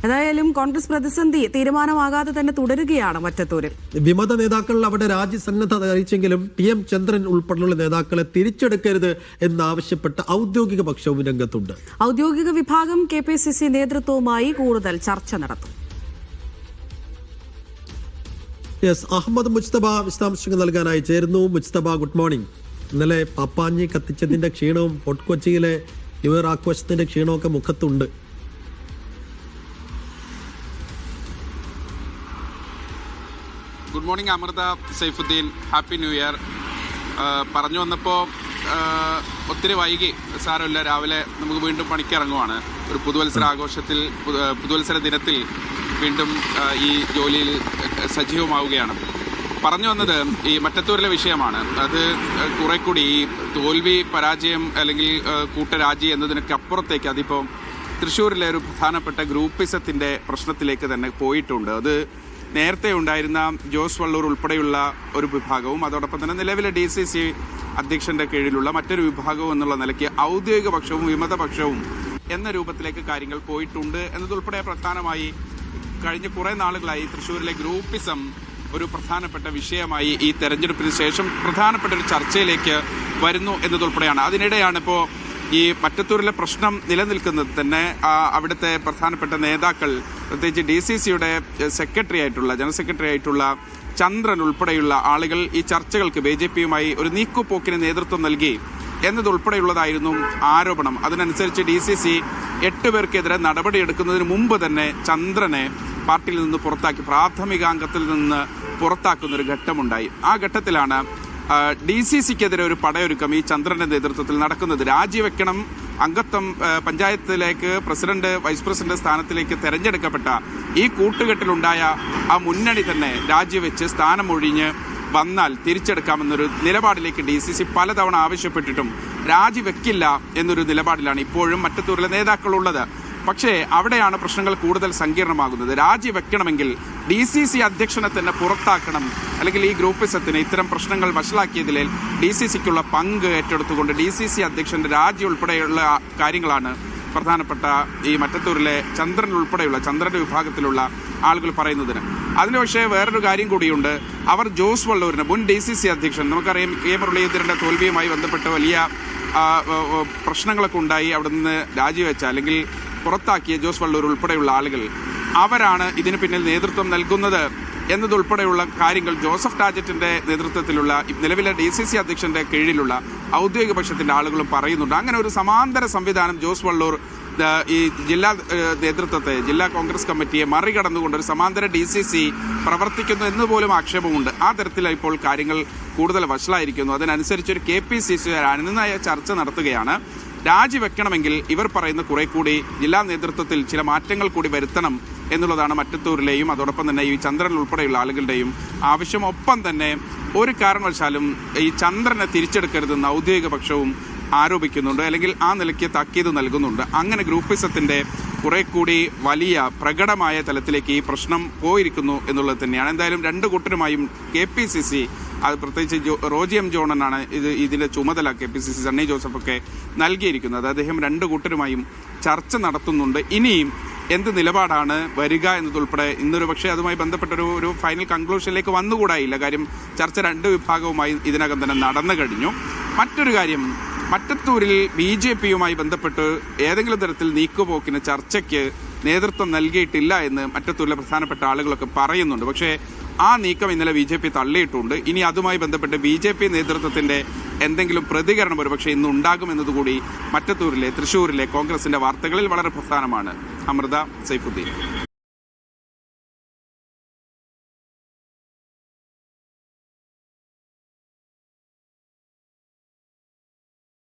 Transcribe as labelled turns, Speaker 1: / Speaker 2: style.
Speaker 1: ഏതായാലും കോൺഗ്രസ് പ്രതിസന്ധി തീരുമാനമാകാതെ തന്നെ തുടരുകയാണ് മറ്റത്തൂരിൽ.
Speaker 2: വിമത നേതാക്കൾ അവിടെ രാജ്യസന്നദ്ധത അറിയിച്ചെങ്കിലും TM ചന്ദ്രൻ ഉൾപ്പെടെയുള്ള നേതാക്കളെ തിരിച്ചെടുക്കരുത് എന്നാവശ്യപ്പെട്ട ഔദ്യോഗിക പക്ഷവും രംഗത്തുണ്ട്.
Speaker 1: ഔദ്യോഗിക വിഭാഗം KPCC നേതൃത്വവുമായി കൂടുതൽ ചർച്ച നടത്തും.
Speaker 2: അഹമ്മദ് മുജ്തബ വിശദാംശങ്ങൾ നൽകാനായി ചേരുന്നു. Mujtaba, good morning. ഇന്നലെ പാപ്പാഞ്ഞി കത്തിച്ചതിന്റെ ക്ഷീണവും ഫോർട്ട് കൊച്ചിയിലെ ഇവർ ആഘോഷത്തിന്റെ ക്ഷീണമൊക്കെ മുഖത്തുണ്ട്.
Speaker 3: Good morning Amrita, Saifuddin, happy new year. പറഞ്ഞു വന്നപ്പോൾ ഒത്തിരി വൈകി, സാരമില്ല, രാവിലെ നമുക്ക് വീണ്ടും പണിക്കിറങ്ങുവാണ്. ഒരു പുതുവത്സര ആഘോഷത്തിൽ, പുതുവത്സര ദിനത്തിൽ വീണ്ടും ഈ ജോലിയിൽ സജീവമാവുകയാണ്. പറഞ്ഞു വന്നത് ഈ മറ്റത്തൂരിലെ വിഷയമാണ്. അത് കുറെ കൂടി ഈ തോൽവി, പരാജയം അല്ലെങ്കിൽ കൂട്ടരാജി എന്നതിനൊക്കെ അപ്പുറത്തേക്ക് അതിപ്പോൾ തൃശ്ശൂരിലെ ഒരു പ്രധാനപ്പെട്ട ഗ്രൂപ്പിസത്തിൻ്റെ പ്രശ്നത്തിലേക്ക് തന്നെ പോയിട്ടുണ്ട്. അത് നേരത്തെ ഉണ്ടായിരുന്ന ജോസ് വള്ളൂർ ഉൾപ്പെടെയുള്ള ഒരു വിഭാഗവും അതോടൊപ്പം തന്നെ നിലവിലെ DCC അധ്യക്ഷന്റെ കീഴിലുള്ള മറ്റൊരു വിഭാഗവും എന്നുള്ള നിലയ്ക്ക് ഔദ്യോഗിക പക്ഷവും വിമതപക്ഷവും എന്ന രൂപത്തിലേക്ക് കാര്യങ്ങൾ പോയിട്ടുണ്ട് എന്നതുൾപ്പെടെ പ്രധാനമായി കഴിഞ്ഞ കുറേ നാളുകളായി തൃശ്ശൂരിലെ ഗ്രൂപ്പിസം ഒരു പ്രധാനപ്പെട്ട വിഷയമായി ഈ തെരഞ്ഞെടുപ്പിന് ശേഷം പ്രധാനപ്പെട്ട ഒരു ചർച്ചയിലേക്ക് വരുന്നു എന്നതുൾപ്പെടെയാണ്. അതിനിടെയാണ് ഇപ്പോൾ ഈ മറ്റത്തൂരിലെ പ്രശ്നം നിലനിൽക്കുന്നത് തന്നെ. അവിടുത്തെ പ്രധാനപ്പെട്ട നേതാക്കൾ, പ്രത്യേകിച്ച് DCCയുടെ ജനറൽ സെക്രട്ടറി ആയിട്ടുള്ള ചന്ദ്രൻ ഉൾപ്പെടെയുള്ള ആളുകൾ ഈ ചർച്ചകൾക്ക് BJPയുമായി ഒരു നീക്കുപോക്കിന് നേതൃത്വം നൽകി എന്നതുൾപ്പെടെയുള്ളതായിരുന്നു ആരോപണം. അതിനനുസരിച്ച് DCC 8 പേർക്കെതിരെ നടപടിയെടുക്കുന്നതിന് മുമ്പ് തന്നെ ചന്ദ്രനെ പാർട്ടിയിൽ നിന്ന് പുറത്താക്കി, പ്രാഥമികാംഗത്തിൽ നിന്ന് പുറത്താക്കുന്നൊരു ഘട്ടമുണ്ടായി. ആ ഘട്ടത്തിലാണ് DCCക്കെതിരെ ഒരു പടയൊരുക്കം ഈ ചന്ദ്രന്റെ നേതൃത്വത്തിൽ നടക്കുന്നത്. രാജിവെക്കണം, അംഗത്വം പഞ്ചായത്തിലേക്ക് പ്രസിഡന്റ്, വൈസ് പ്രസിഡന്റ് സ്ഥാനത്തിലേക്ക് തെരഞ്ഞെടുക്കപ്പെട്ട ഈ കൂട്ടുകെട്ടിലുണ്ടായ ആ മുന്നണി തന്നെ രാജിവെച്ച് സ്ഥാനമൊഴിഞ്ഞ് വന്നാൽ തിരിച്ചെടുക്കാമെന്നൊരു നിലപാടിലേക്ക് DCC പലതവണ ആവശ്യപ്പെട്ടിട്ടും രാജിവെക്കില്ല എന്നൊരു നിലപാടിലാണ് ഇപ്പോഴും മറ്റത്തൂരിലെ നേതാക്കളുള്ളത്. പക്ഷേ അവിടെയാണ് പ്രശ്നങ്ങൾ കൂടുതൽ സങ്കീർണമാകുന്നത്. രാജിവെക്കണമെങ്കിൽ DCC അധ്യക്ഷനെ തന്നെ പുറത്താക്കണം, അല്ലെങ്കിൽ ഈ ഗ്രൂപ്പിസത്തിന് ഇത്തരം പ്രശ്നങ്ങൾ വഷളാക്കിയതിൽ DCCക്കുള്ള പങ്ക് ഏറ്റെടുത്തുകൊണ്ട് DCC അധ്യക്ഷന്റെ രാജി ഉൾപ്പെടെയുള്ള കാര്യങ്ങളാണ് പ്രധാനപ്പെട്ട ഈ മറ്റത്തൂരിലെ ചന്ദ്രൻ ഉൾപ്പെടെയുള്ള ചന്ദ്രന്റെ വിഭാഗത്തിലുള്ള ആളുകൾ പറയുന്നതിന്. അതിന് പക്ഷേ വേറൊരു കാര്യം കൂടിയുണ്ട്. അവർ ജോസ് വള്ളൂരിന്, മുൻ DCC അധ്യക്ഷൻ, നമുക്കറിയാം K മുരളീധരന്റെ തോൽവിയുമായി ബന്ധപ്പെട്ട് വലിയ പ്രശ്നങ്ങളൊക്കെ ഉണ്ടായി. അവിടെ നിന്ന് രാജിവെച്ച അല്ലെങ്കിൽ പുറത്താക്കിയ ജോസ് വള്ളൂർ ഉൾപ്പെടെയുള്ള ആളുകൾ, അവരാണ് ഇതിന് പിന്നിൽ നേതൃത്വം നൽകുന്നത് എന്നതുൾപ്പെടെയുള്ള കാര്യങ്ങൾ ജോസഫ് ടാജറ്റിന്റെ നേതൃത്വത്തിലുള്ള നിലവിലെ DCC അധ്യക്ഷന്റെ കീഴിലുള്ള ഔദ്യോഗിക പക്ഷത്തിന്റെ ആളുകളും പറയുന്നുണ്ട്. അങ്ങനെ ഒരു സമാന്തര സംവിധാനം ജോസ് വള്ളൂർ ഈ ജില്ലാ നേതൃത്വത്തെ, ജില്ലാ കോൺഗ്രസ് കമ്മിറ്റിയെ മറികടന്നുകൊണ്ട് ഒരു സമാന്തര DCC പ്രവർത്തിക്കുന്നു എന്ന് പോലും ആക്ഷേപമുണ്ട്. ആ തരത്തിൽ ഇപ്പോൾ കാര്യങ്ങൾ കൂടുതൽ വഷളായിരിക്കുന്നു. അതിനനുസരിച്ചൊരു KPCC അനുനയ ചർച്ച നടത്തുകയാണ്. രാജിവെക്കണമെങ്കിൽ ഇവർ പറയുന്ന കുറെ കൂടി ജില്ലാ നേതൃത്വത്തിൽ ചില മാറ്റങ്ങൾ കൂടി വരുത്തണം എന്നുള്ളതാണ് മറ്റത്തൂരിലെയും അതോടൊപ്പം തന്നെ ഈ ചന്ദ്രൻ ഉൾപ്പെടെയുള്ള ആളുകളുടെയും ആവശ്യം. ഒപ്പം തന്നെ ഒരു കാരണവശാലും ഈ ചന്ദ്രനെ തിരിച്ചെടുക്കരുതെന്ന് ഔദ്യോഗിക പക്ഷവും ആരോപിക്കുന്നുണ്ട്, അല്ലെങ്കിൽ ആ നിലയ്ക്ക് താക്കീത് നൽകുന്നുണ്ട്. അങ്ങനെ ഗ്രൂപ്പിസത്തിന്റെ കുറെ കൂടി വലിയ പ്രകടമായ തലത്തിലേക്ക് ഈ പ്രശ്നം പോയിരിക്കുന്നു എന്നുള്ളത് തന്നെയാണ്. എന്തായാലും രണ്ടു കൂട്ടരുമായും KPCC, അത് പ്രത്യേകിച്ച് റോജി M. ജോണനാണ് ഇതിന്റെ ചുമതല KPCC സണ്ണി ജോസഫൊക്കെ നൽകിയിരിക്കുന്നത്. അദ്ദേഹം രണ്ടു കൂട്ടരുമായും ചർച്ച നടത്തുന്നുണ്ട്. ഇനിയും എന്ത് നിലപാടാണ് വരിക എന്നതുൾപ്പെടെ ഇന്നൊരു പക്ഷേ അതുമായി ബന്ധപ്പെട്ടൊരു ഫൈനൽ കൺക്ലൂഷനിലേക്ക് വന്നുകൂടായില്ല. കാര്യം ചർച്ച രണ്ട് വിഭാഗവുമായി ഇതിനകം തന്നെ നടന്നു കഴിഞ്ഞു. മറ്റൊരു കാര്യം, മറ്റത്തൂരിൽ BJPയുമായി ബന്ധപ്പെട്ട് ഏതെങ്കിലും തരത്തിൽ നീക്കുപോക്കിന് ചർച്ചയ്ക്ക് നേതൃത്വം നൽകിയിട്ടില്ല എന്ന് മറ്റത്തൂരിലെ പ്രധാനപ്പെട്ട ആളുകളൊക്കെ പറയുന്നുണ്ട്. പക്ഷേ ആ നീക്കം ഇന്നലെ BJP തള്ളിയിട്ടുണ്ട്. ഇനി അതുമായി ബന്ധപ്പെട്ട് BJP നേതൃത്വത്തിന്റെ എന്തെങ്കിലും പ്രതികരണം ഒരുപക്ഷെ ഇന്ന് ഉണ്ടാകുമെന്നതുകൂടി മറ്റത്തൂരിലെ, തൃശ്ശൂരിലെ കോൺഗ്രസിന്റെ വാർത്തകളിൽ വളരെ പ്രധാനമാണ്. അമൃത, സൈഫുദ്ദീൻ.